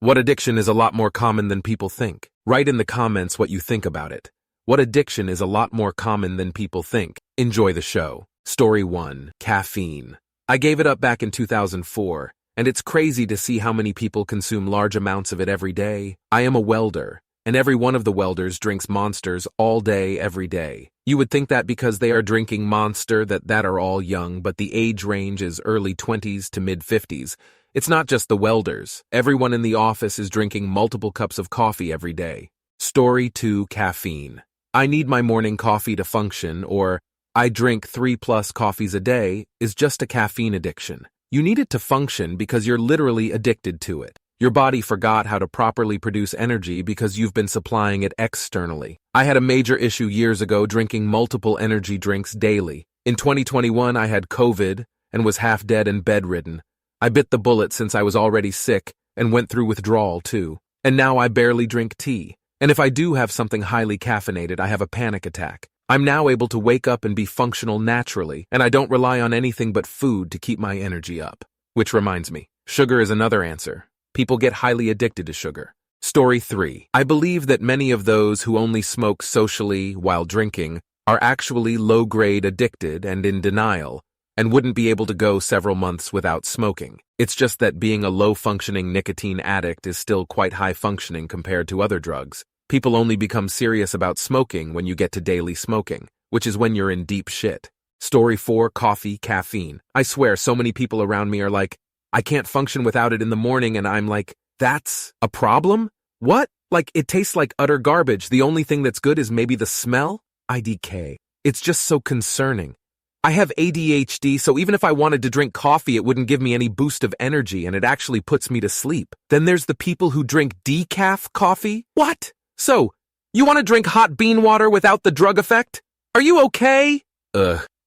What addiction is a lot more common than people think? Write in the comments what you think about it. What addiction is a lot more common than people think? Enjoy the show. Story 1. Caffeine. I gave it up back in 2004, and it's crazy to see how many people consume large amounts of it every day. I am a welder, and every one of the welders drinks Monsters all day, every day. You would think that because they are drinking Monster that are all young, but the age range is early 20s to mid 50s. It's not just the welders. Everyone in the office is drinking multiple cups of coffee every day. Story 2. Caffeine. I need my morning coffee to function, or I drink 3+ coffees a day, is just a caffeine addiction. You need it to function because you're literally addicted to it. Your body forgot how to properly produce energy because you've been supplying it externally. I had a major issue years ago drinking multiple energy drinks daily. In 2021, I had COVID and was half dead and bedridden. I bit the bullet since I was already sick and went through withdrawal too. And now I barely drink tea. And if I do have something highly caffeinated, I have a panic attack. I'm now able to wake up and be functional naturally, and I don't rely on anything but food to keep my energy up. Which reminds me, sugar is another answer. People get highly addicted to sugar. Story 3. I believe that many of those who only smoke socially while drinking are actually low-grade addicted and in denial, and wouldn't be able to go several months without smoking. It's just that being a low-functioning nicotine addict is still quite high-functioning compared to other drugs. People only become serious about smoking when you get to daily smoking, which is when you're in deep shit. Story 4. Coffee, caffeine. I swear so many people around me are like, I can't function without it in the morning, and I'm like, that's a problem? What? Like, it tastes like utter garbage. The only thing that's good is maybe the smell? IDK. It's just so concerning. I have ADHD, so even if I wanted to drink coffee, it wouldn't give me any boost of energy, and it actually puts me to sleep. Then there's the people who drink decaf coffee? What? So, you want to drink hot bean water without the drug effect? Are you okay?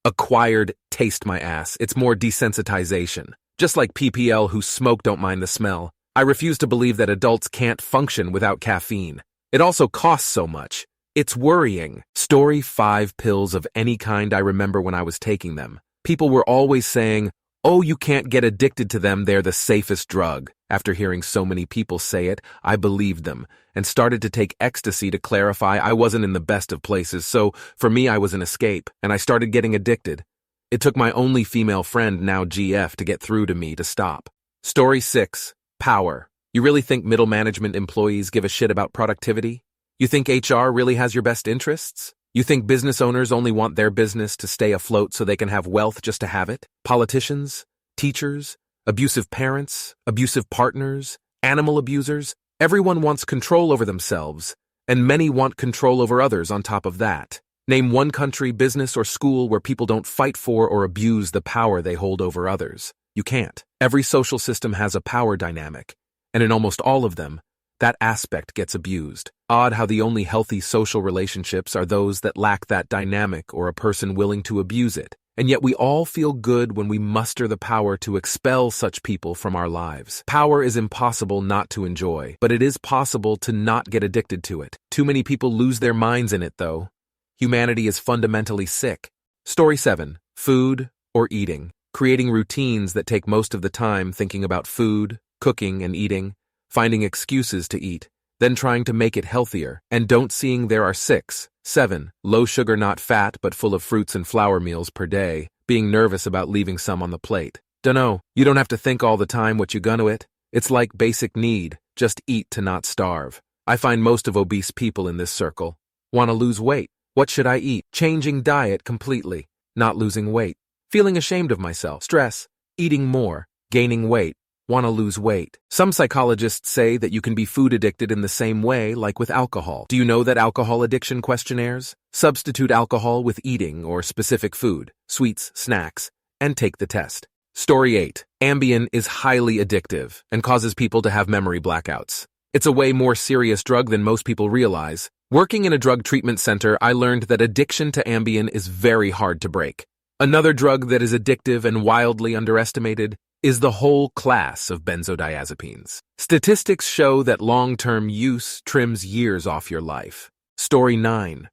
Acquired taste my ass. It's more desensitization. Just like PPL who smoke don't mind the smell. I refuse to believe that adults can't function without caffeine. It also costs so much. It's worrying. Story 5. Pills of any kind. I remember when I was taking them. People were always saying, oh, you can't get addicted to them, they're the safest drug. After hearing so many people say it, I believed them and started to take ecstasy to clarify I wasn't in the best of places, so for me I was an escape, and I started getting addicted. It took my only female friend, now GF, to get through to me to stop. Story 6. Power. You really think middle management employees give a shit about productivity? You think HR really has your best interests? You think business owners only want their business to stay afloat so they can have wealth just to have it? Politicians? Teachers? Abusive parents? Abusive partners? Animal abusers? Everyone wants control over themselves, and many want control over others on top of that. Name one country, business, or school where people don't fight for or abuse the power they hold over others. You can't. Every social system has a power dynamic, and in almost all of them, that aspect gets abused. Odd how the only healthy social relationships are those that lack that dynamic or a person willing to abuse it. And yet we all feel good when we muster the power to expel such people from our lives. Power is impossible not to enjoy, but it is possible to not get addicted to it. Too many people lose their minds in it, though. Humanity is fundamentally sick. Story 7. Food or eating. Creating routines that take most of the time thinking about food, cooking and eating, finding excuses to eat, then trying to make it healthier, and don't seeing there are 6, 7, low sugar not fat but full of fruits and flour meals per day, being nervous about leaving some on the plate. Dunno, you don't have to think all the time what you gonna eat. It's like basic need, just eat to not starve. I find most of obese people in this circle. Wanna lose weight? What should I eat? Changing diet completely, not losing weight. Feeling ashamed of myself, stress, eating more, gaining weight. Want to lose weight. Some psychologists say that you can be food addicted in the same way like with alcohol. Do you know that alcohol addiction questionnaires? Substitute alcohol with eating or specific food, sweets, snacks, and take the test. Story 8. Ambien is highly addictive and causes people to have memory blackouts. It's a way more serious drug than most people realize. Working in a drug treatment center, I learned that addiction to Ambien is very hard to break. Another drug that is addictive and wildly underestimated is the whole class of benzodiazepines. Statistics show that long-term use trims years off your life. Story 9.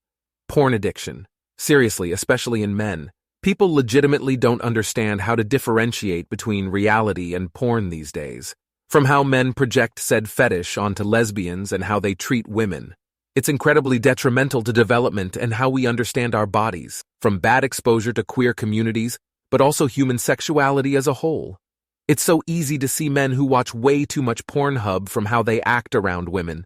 Porn addiction. Seriously, especially in men. People legitimately don't understand how to differentiate between reality and porn these days. From how men project said fetish onto lesbians and how they treat women. It's incredibly detrimental to development and how we understand our bodies, from bad exposure to queer communities, but also human sexuality as a whole. It's so easy to see men who watch way too much Pornhub, from how they act around women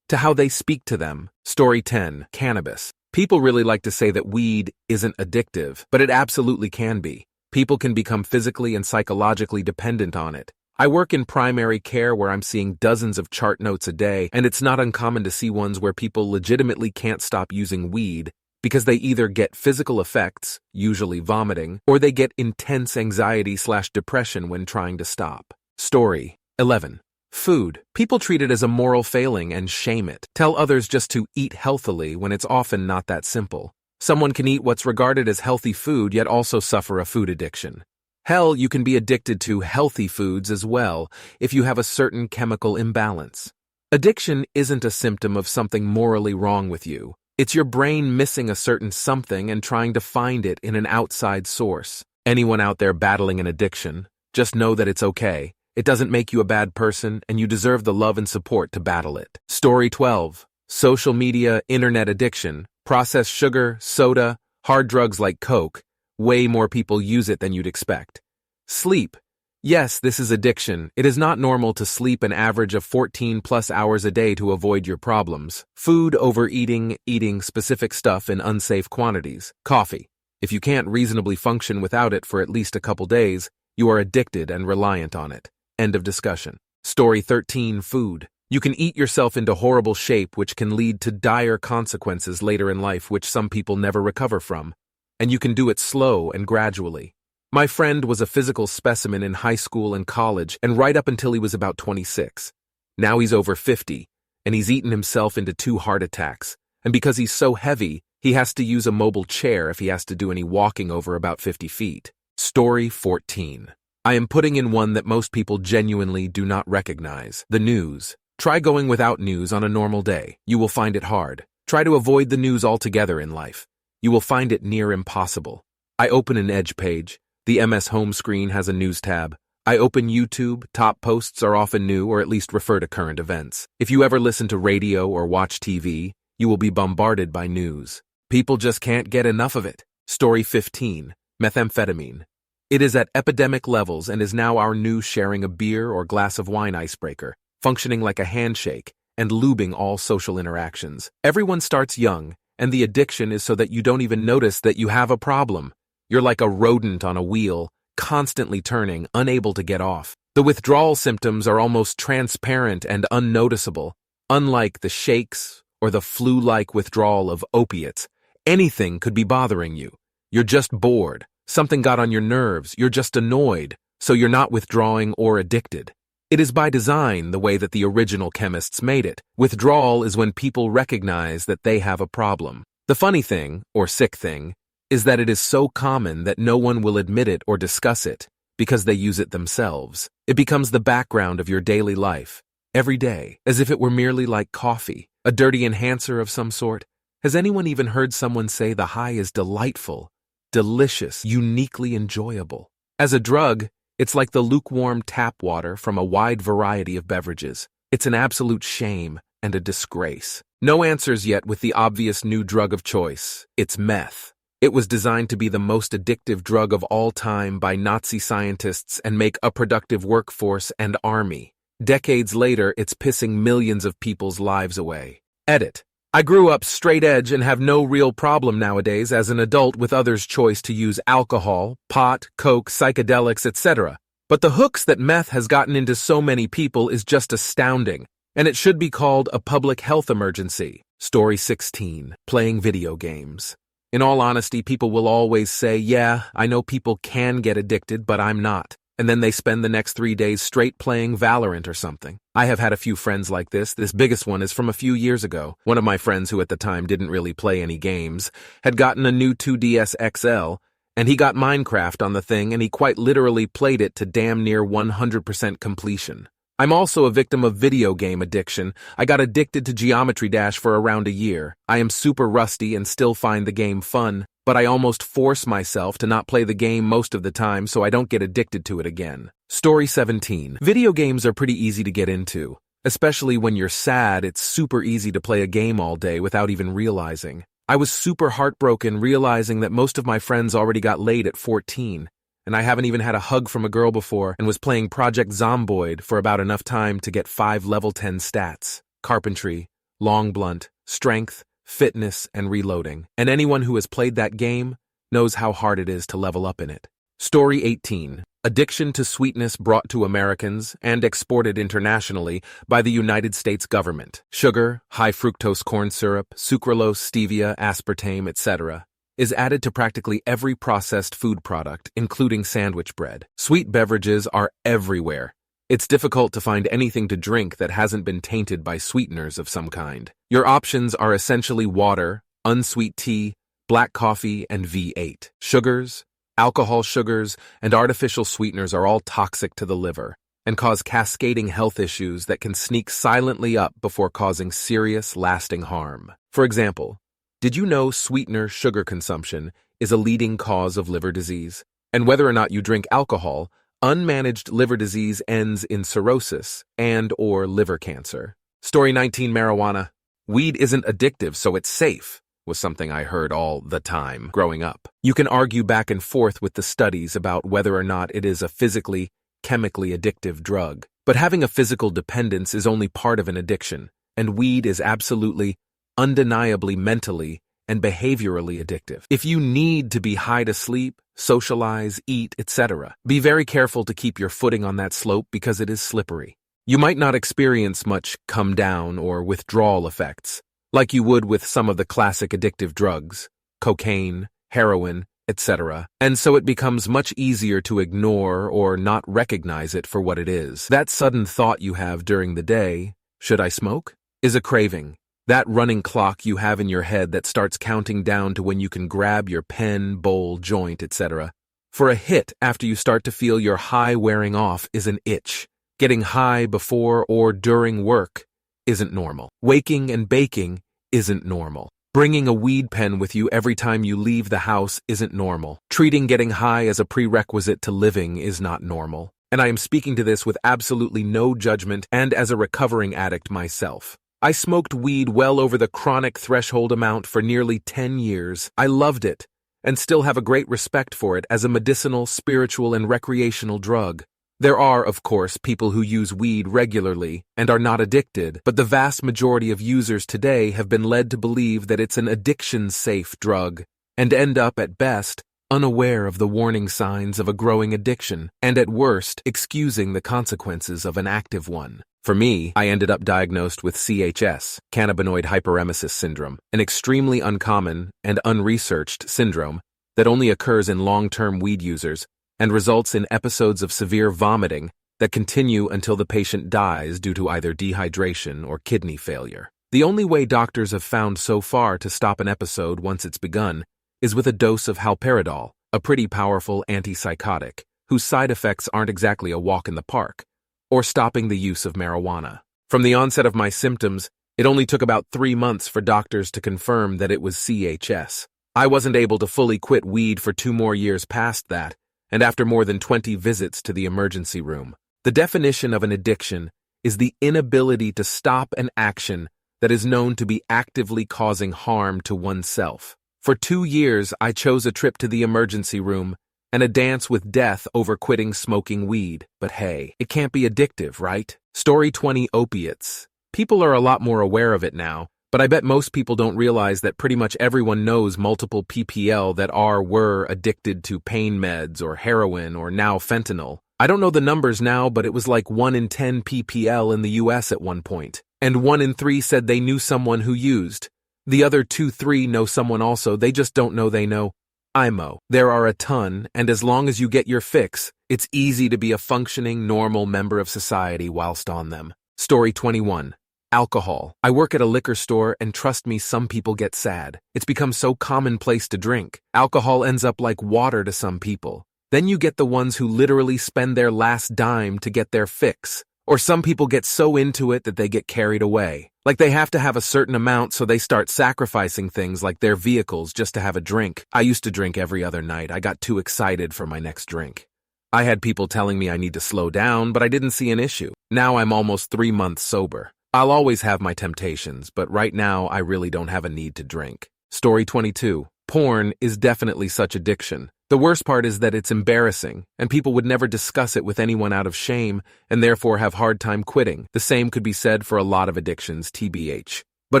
to how they speak to them. Story 10. Cannabis. People really like to say that weed isn't addictive, but it absolutely can be. People can become physically and psychologically dependent on it. I work in primary care where I'm seeing dozens of chart notes a day, and it's not uncommon to see ones where people legitimately can't stop using weed because they either get physical effects, usually vomiting, or they get intense anxiety/depression when trying to stop. Story 11. Food. People treat it as a moral failing and shame it. Tell others just to eat healthily when it's often not that simple. Someone can eat what's regarded as healthy food yet also suffer a food addiction. Hell, you can be addicted to healthy foods as well if you have a certain chemical imbalance. Addiction isn't a symptom of something morally wrong with you. It's your brain missing a certain something and trying to find it in an outside source. Anyone out there battling an addiction, just know that it's okay. It doesn't make you a bad person, and you deserve the love and support to battle it. Story 12. Social media, internet addiction, processed sugar, soda, hard drugs like coke. Way more people use it than you'd expect. Sleep. Yes, this is addiction. It is not normal to sleep an average of 14+ hours a day to avoid your problems. Food, overeating, eating specific stuff in unsafe quantities. Coffee. If you can't reasonably function without it for at least a couple days, you are addicted and reliant on it. End of discussion. Story 13. Food. You can eat yourself into horrible shape, which can lead to dire consequences later in life, which some people never recover from. And you can do it slow and gradually. My friend was a physical specimen in high school and college, and right up until he was about 26. Now he's over 50, and he's eaten himself into 2 heart attacks. And because he's so heavy, he has to use a mobile chair if he has to do any walking over about 50 feet. Story 14. I am putting in one that most people genuinely do not recognize. The news. Try going without news on a normal day. You will find it hard. Try to avoid the news altogether in life. You will find it near impossible. I open an Edge page. The MS home screen has a news tab. I open YouTube. Top posts are often new or at least refer to current events. If you ever listen to radio or watch TV, you will be bombarded by news. People just can't get enough of it. Story 15. Methamphetamine. It is at epidemic levels and is now our new sharing a beer or glass of wine icebreaker, functioning like a handshake and lubing all social interactions. Everyone starts young, and the addiction is so that you don't even notice that you have a problem. You're like a rodent on a wheel, constantly turning, unable to get off. The withdrawal symptoms are almost transparent and unnoticeable. Unlike the shakes or the flu-like withdrawal of opiates, anything could be bothering you. You're just bored. Something got on your nerves. You're just annoyed, so you're not withdrawing or addicted. It is by design the way that the original chemists made it. Withdrawal is when people recognize that they have a problem. The funny thing, or sick thing, is that it is so common that no one will admit it or discuss it because they use it themselves. It becomes the background of your daily life, every day, as if it were merely like coffee, a dirty enhancer of some sort. Has anyone even heard someone say the high is delightful, delicious, uniquely enjoyable? As a drug, it's like the lukewarm tap water from a wide variety of beverages. It's an absolute shame and a disgrace. No answers yet with the obvious new drug of choice. It's meth. It was designed to be the most addictive drug of all time by Nazi scientists and make a productive workforce and army. Decades later, it's pissing millions of people's lives away. Edit. I grew up straight edge and have no real problem nowadays as an adult with others' choice to use alcohol, pot, coke, psychedelics, etc. But the hooks that meth has gotten into so many people is just astounding, and it should be called a public health emergency. Story 16. Playing video games. In all honesty, people will always say, yeah, I know people can get addicted, but I'm not. And then they spend the next 3 days straight playing Valorant or something. I have had a few friends like this. This biggest one is from a few years ago. One of my friends, who at the time didn't really play any games, had gotten a new 2DS XL, and he got Minecraft on the thing, and he quite literally played it to damn near 100% completion. I'm also a victim of video game addiction. I got addicted to Geometry Dash for around a year. I am super rusty and still find the game fun. but I almost force myself to not play the game most of the time so I don't get addicted to it again. Story 17. Video games are pretty easy to get into. Especially when you're sad, it's super easy to play a game all day without even realizing. I was super heartbroken realizing that most of my friends already got laid at 14, and I haven't even had a hug from a girl before and was playing Project Zomboid for about enough time to get 5 level 10 stats: carpentry, long blunt, strength, fitness, and reloading. And anyone who has played that game knows how hard it is to level up in it. Story 18. Addiction to sweetness brought to Americans and exported internationally by the United States government. Sugar, high fructose corn syrup, sucralose, stevia, aspartame, etc. is added to practically every processed food product, including sandwich bread. Sweet beverages are everywhere. It's difficult to find anything to drink that hasn't been tainted by sweeteners of some kind. Your options are essentially water, unsweet tea, black coffee, and V8. Sugars, alcohol sugars, and artificial sweeteners are all toxic to the liver and cause cascading health issues that can sneak silently up before causing serious, lasting harm. For example, did you know sweetener sugar consumption is a leading cause of liver disease? And whether or not you drink alcohol, unmanaged liver disease ends in cirrhosis and/or liver cancer. Story 19. Marijuana. Weed isn't addictive, so it's safe, was something I heard all the time growing up. You can argue back and forth with the studies about whether or not it is a physically, chemically addictive drug. But having a physical dependence is only part of an addiction, and weed is absolutely, undeniably mentally and behaviorally addictive. If you need to be high to sleep, socialize, eat, etc., be very careful to keep your footing on that slope because it is slippery. You might not experience much come down or withdrawal effects, like you would with some of the classic addictive drugs, cocaine, heroin, etc., and so it becomes much easier to ignore or not recognize it for what it is. That sudden thought you have during the day, should I smoke, is a craving. That running clock you have in your head that starts counting down to when you can grab your pen, bowl, joint, etc. For a hit after you start to feel your high wearing off is an itch. Getting high before or during work isn't normal. Waking and baking isn't normal. Bringing a weed pen with you every time you leave the house isn't normal. Treating getting high as a prerequisite to living is not normal. And I am speaking to this with absolutely no judgment and as a recovering addict myself. I smoked weed well over the chronic threshold amount for nearly 10 years. I loved it and still have a great respect for it as a medicinal, spiritual, and recreational drug. There are, of course, people who use weed regularly and are not addicted, but the vast majority of users today have been led to believe that it's an addiction-safe drug and end up, at best, unaware of the warning signs of a growing addiction and, at worst, excusing the consequences of an active one. For me, I ended up diagnosed with CHS, cannabinoid hyperemesis syndrome, an extremely uncommon and unresearched syndrome that only occurs in long-term weed users and results in episodes of severe vomiting that continue until the patient dies due to either dehydration or kidney failure. The only way doctors have found so far to stop an episode once it's begun is with a dose of haloperidol, a pretty powerful antipsychotic, whose side effects aren't exactly a walk in the park, or stopping the use of marijuana. From the onset of my symptoms, it only took about 3 months for doctors to confirm that it was CHS. I wasn't able to fully quit weed for 2 more years past that, and after more than 20 visits to the emergency room. The definition of an addiction is the inability to stop an action that is known to be actively causing harm to oneself. For 2 years, I chose a trip to the emergency room and a dance with death over quitting smoking weed. But hey, it can't be addictive, right? Story 20. Opiates. People are a lot more aware of it now, but I bet most people don't realize that pretty much everyone knows multiple PPL that were addicted to pain meds or heroin or now fentanyl. I don't know the numbers now, but it was like 1 in 10 PPL in the US at one point. And 1 in 3 said they knew someone who used. The other 2-3 know someone also, they just don't know they know. IMO. There are a ton, and as long as you get your fix, it's easy to be a functioning, normal member of society whilst on them. Story 21. Alcohol. I work at a liquor store, and trust me, some people get sad. It's become so commonplace to drink. Alcohol ends up like water to some people. Then you get the ones who literally spend their last dime to get their fix. Or some people get so into it that they get carried away. Like they have to have a certain amount, so they start sacrificing things like their vehicles just to have a drink. I used to drink every other night. I got too excited for my next drink. I had people telling me I need to slow down, but I didn't see an issue. Now I'm almost 3 months sober. I'll always have my temptations, but right now I really don't have a need to drink. Story 22. Porn is definitely such addiction. The worst part is that it's embarrassing, and people would never discuss it with anyone out of shame, and therefore have hard time quitting. The same could be said for a lot of addictions, TBH. But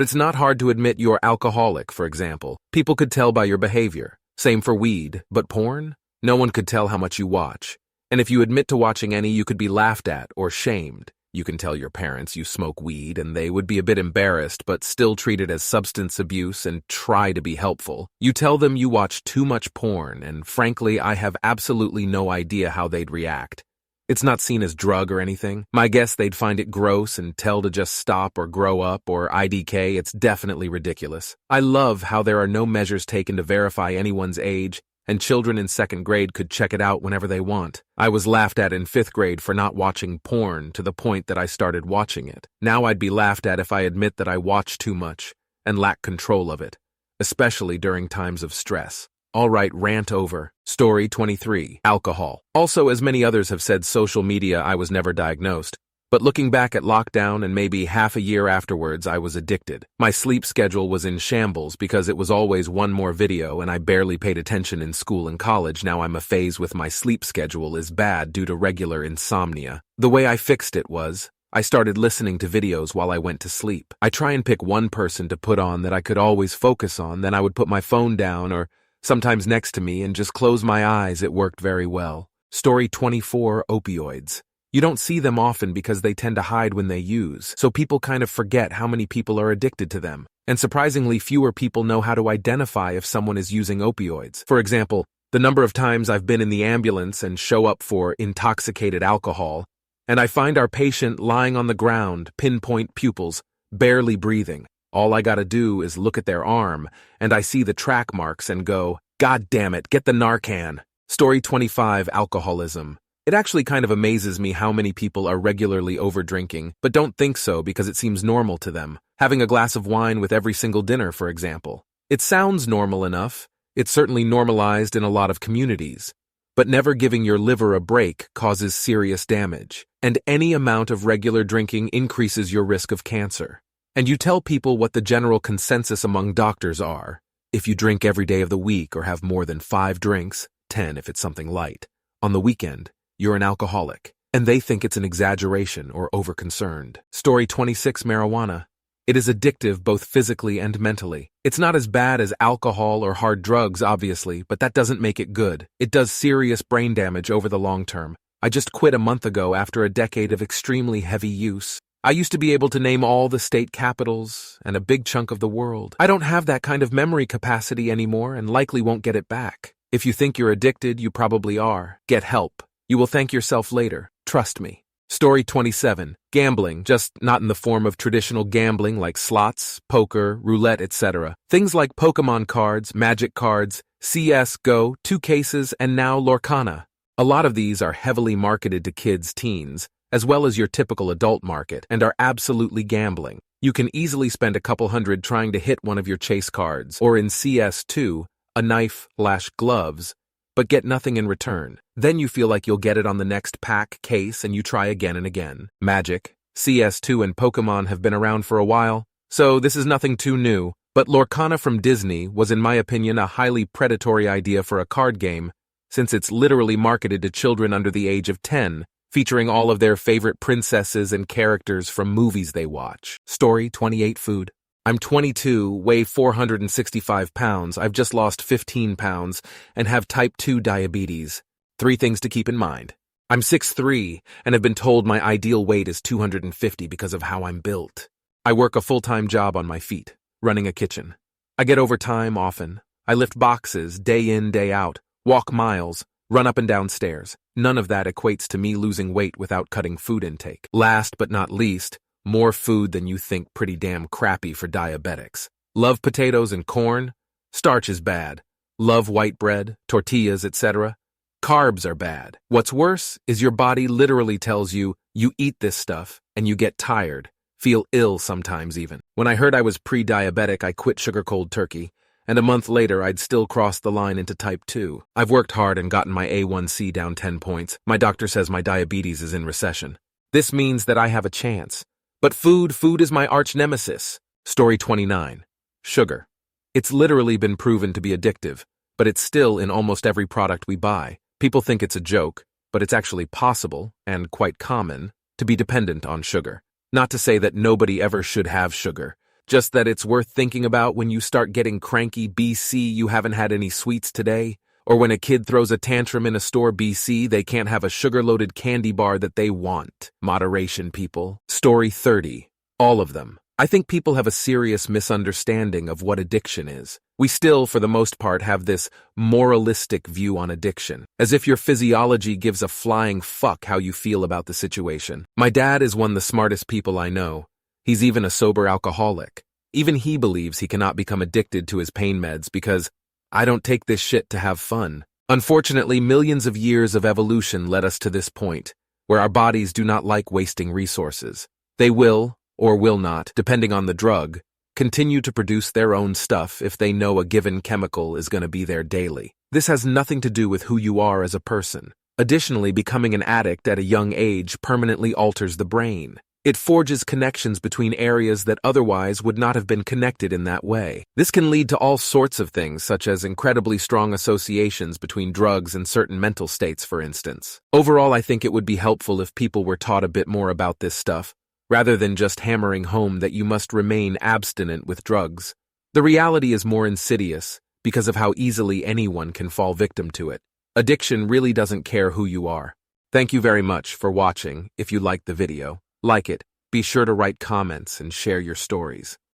it's not hard to admit you're alcoholic, for example. People could tell by your behavior. Same for weed, but porn? No one could tell how much you watch. And if you admit to watching any, you could be laughed at or shamed. You can tell your parents you smoke weed, and they would be a bit embarrassed, but still treat it as substance abuse and try to be helpful. You tell them you watch too much porn, and frankly, I have absolutely no idea how they'd react. It's not seen as drug or anything. My guess they'd find it gross and tell to just stop or grow up or IDK. It's definitely ridiculous. I love how there are no measures taken to verify anyone's age, and children in 2nd grade could check it out whenever they want. I was laughed at in 5th grade for not watching porn to the point that I started watching it. Now I'd be laughed at if I admit that I watch too much and lack control of it, especially during times of stress. Alright, rant over. Story 23. Alcohol. Also, as many others have said, social media, I was never diagnosed. But looking back at lockdown and maybe half a year afterwards, I was addicted. My sleep schedule was in shambles because it was always one more video and I barely paid attention in school and college. Now I'm a phase with my sleep schedule is bad due to regular insomnia. The way I fixed it was, I started listening to videos while I went to sleep. I try and pick one person to put on that I could always focus on, then I would put my phone down or sometimes next to me and just close my eyes. It worked very well. Story 24. Opioids. You don't see them often because they tend to hide when they use, so people kind of forget how many people are addicted to them. And surprisingly, fewer people know how to identify if someone is using opioids. For example, the number of times I've been in the ambulance and show up for intoxicated alcohol, and I find our patient lying on the ground, pinpoint pupils, barely breathing. All I gotta do is look at their arm, and I see the track marks and go, God damn it, get the Narcan. Story 25. Alcoholism. It actually kind of amazes me how many people are regularly overdrinking, but don't think so because it seems normal to them. Having a glass of wine with every single dinner, for example. It sounds normal enough. It's certainly normalized in a lot of communities. But never giving your liver a break causes serious damage. And any amount of regular drinking increases your risk of cancer. And you tell people what the general consensus among doctors are. If you drink every day of the week or have more than 5 drinks, 10 if it's something light, on the weekend, you're an alcoholic, and they think it's an exaggeration or overconcerned. Story 26. Marijuana. It is addictive both physically and mentally. It's not as bad as alcohol or hard drugs, obviously, but that doesn't make it good. It does serious brain damage over the long term. I just quit a month ago after a decade of extremely heavy use. I used to be able to name all the state capitals and a big chunk of the world. I don't have that kind of memory capacity anymore and likely won't get it back. If you think you're addicted, you probably are. Get help. You will thank yourself later. Trust me. Story 27. Gambling, just not in the form of traditional gambling like slots, poker, roulette, etc. Things like Pokemon cards, Magic cards, CS GO, 2 Cases, and now Lorcana. A lot of these are heavily marketed to kids, teens, as well as your typical adult market, and are absolutely gambling. You can easily spend a couple hundred trying to hit one of your chase cards, or in CS2, a knife/gloves, but get nothing in return. Then you feel like you'll get it on the next pack case and you try again and again. Magic, CS2 and Pokemon have been around for a while, so this is nothing too new, but Lorcana from Disney was in my opinion a highly predatory idea for a card game, since it's literally marketed to children under the age of 10, featuring all of their favorite princesses and characters from movies they watch. Story 28. Food. I'm 22, weigh 465 pounds, I've just lost 15 pounds, and have type 2 diabetes. 3 things to keep in mind. I'm 6'3", and have been told my ideal weight is 250 because of how I'm built. I work a full-time job on my feet, running a kitchen. I get overtime often. I lift boxes day in, day out, walk miles, run up and down stairs. None of that equates to me losing weight without cutting food intake. Last but not least, more food than you think pretty damn crappy for diabetics. Love potatoes and corn? Starch is bad. Love white bread, tortillas, etc. Carbs are bad. What's worse is your body literally tells you, you eat this stuff and you get tired, feel ill sometimes even. When I heard I was pre-diabetic, I quit sugar cold turkey, and a month later I'd still crossed the line into type 2. I've worked hard and gotten my A1C down 10 points. My doctor says my diabetes is in recession. This means that I have a chance. But food is my arch nemesis. Story 29. Sugar. It's literally been proven to be addictive, but it's still in almost every product we buy. People think it's a joke, but it's actually possible, and quite common, to be dependent on sugar. Not to say that nobody ever should have sugar, just that it's worth thinking about when you start getting cranky BC you haven't had any sweets today, or when a kid throws a tantrum in a store BC they can't have a sugar-loaded candy bar that they want. Moderation, people. Story 30. All of them. I think people have a serious misunderstanding of what addiction is. We still, for the most part, have this moralistic view on addiction, as if your physiology gives a flying fuck how you feel about the situation. My dad is one of the smartest people I know. He's even a sober alcoholic. Even he believes he cannot become addicted to his pain meds because I don't take this shit to have fun. Unfortunately, millions of years of evolution led us to this point, where our bodies do not like wasting resources. They will, or will not, depending on the drug, continue to produce their own stuff if they know a given chemical is going to be there daily. This has nothing to do with who you are as a person. Additionally, becoming an addict at a young age permanently alters the brain. It forges connections between areas that otherwise would not have been connected in that way. This can lead to all sorts of things, such as incredibly strong associations between drugs and certain mental states, for instance. Overall, I think it would be helpful if people were taught a bit more about this stuff, rather than just hammering home that you must remain abstinent with drugs. The reality is more insidious because of how easily anyone can fall victim to it. Addiction really doesn't care who you are. Thank you very much for watching. If you liked the video, like it, be sure to write comments and share your stories.